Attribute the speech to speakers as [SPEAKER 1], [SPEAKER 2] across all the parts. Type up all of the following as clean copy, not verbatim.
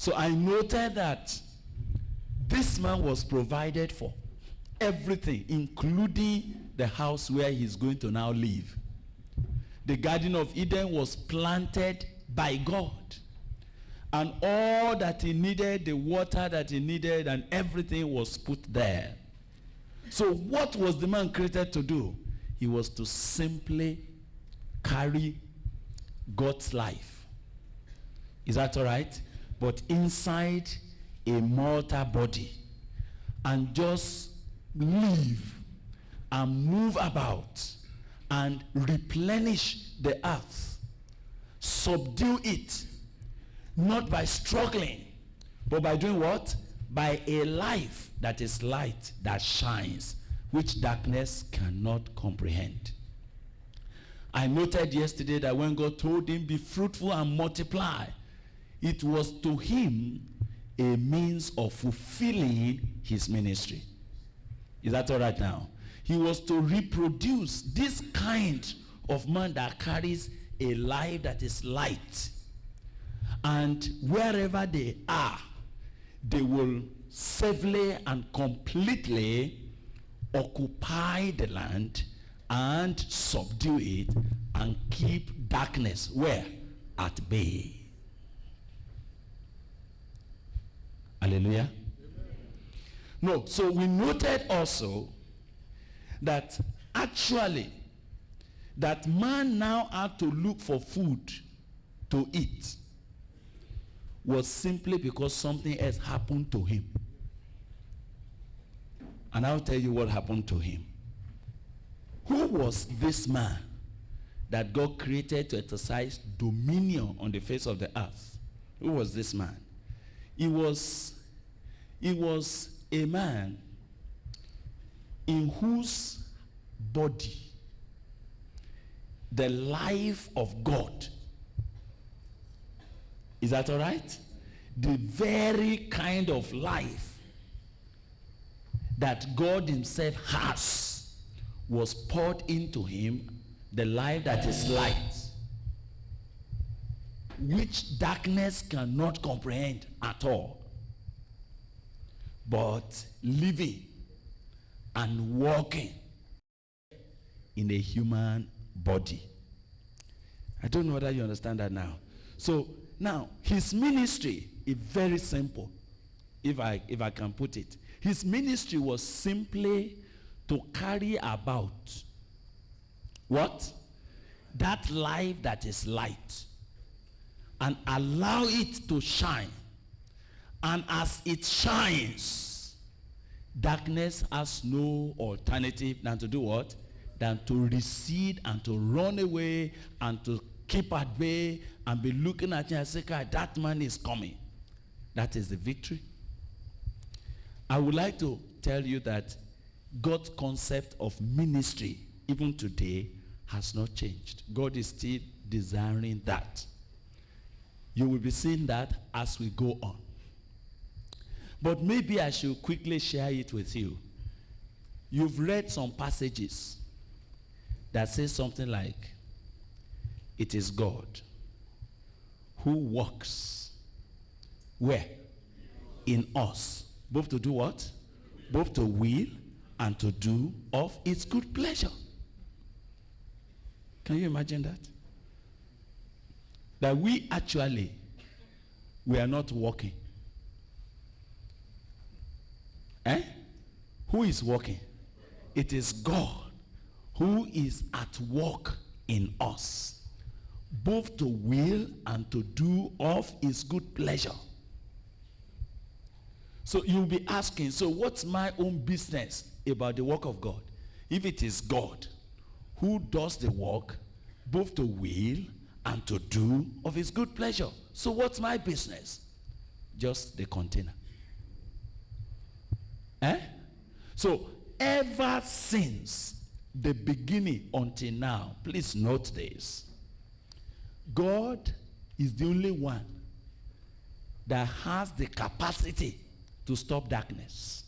[SPEAKER 1] So I noted that this man was provided for everything, including the house where he's going to now live. The Garden of Eden was planted by God. And all that he needed, the water that he needed, and everything was put there. So what was the man created to do? He was to simply carry God's life. Is that all right? But inside a mortal body. And just live and move about and replenish the earth. Subdue it. Not by struggling, but by doing what? By a life that is light, that shines, which darkness cannot comprehend. I noted yesterday that when God told him, be fruitful and multiply, it was to him a means of fulfilling his ministry. Is that all right now? He was to reproduce this kind of man that carries a life that is light. And wherever they are, they will safely and completely occupy the land and subdue it and keep darkness where? At bay. Hallelujah. No, so we noted also that actually that man now had to look for food to eat was simply because something else happened to him. And I'll tell you what happened to him. Who was this man that God created to exercise dominion on the face of the earth? Who was this man? He was a man in whose body the life of God. Is that all right? The very kind of life that God himself has was poured into him, the life that is light, which darkness cannot comprehend at all. But living and walking in a human body. I don't know whether you understand that now. So now his ministry is very simple, if I can put it. His ministry was simply to carry about what? That life that is light, and allow it to shine. And as it shines, darkness has no alternative than to do what? Than to recede and to run away and to keep at bay and be looking at you and say, God, that man is coming. That is the victory. I would like to tell you that God's concept of ministry, even today, has not changed. God is still desiring that. You will be seeing that as we go on. But maybe I should quickly share it with you. You've read some passages that say something like, it is God who works where? In us. Both to do what? Both to will and to do of its good pleasure. Can you imagine that? That we are not working. Who is working? It is God who is at work in us, both to will and to do of his good pleasure. So you'll be asking, so what's my own business about the work of God? If it is God who does the work, both to will and to do of his good pleasure, so what's my business? Just the container. So ever since the beginning until now, please note this, God is the only one that has the capacity to stop darkness.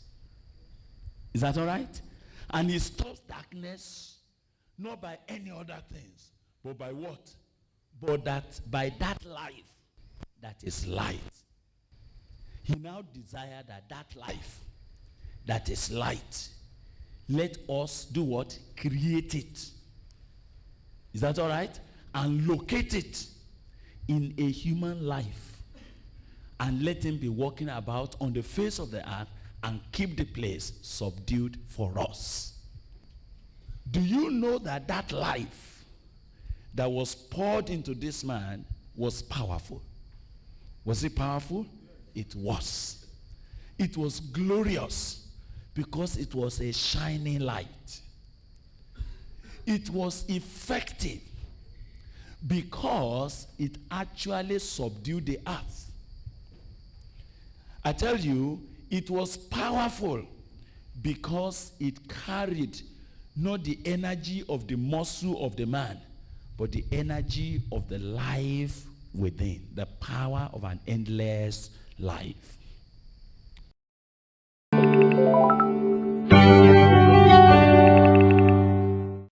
[SPEAKER 1] Is that all right? And he stops darkness not by any other things, but by what? But that by that life that is light. He now desired that life that is light, let us do what? Create it. Is that all right? And locate it in a human life. And let him be walking about on the face of the earth and keep the place subdued for us. Do you know that life that was poured into this man was powerful? Was it powerful? It was. It was glorious because it was a shining light. It was effective because it actually subdued the earth. I tell you, it was powerful because it carried not the energy of the muscle of the man, but the energy of the life within, the power of an endless life.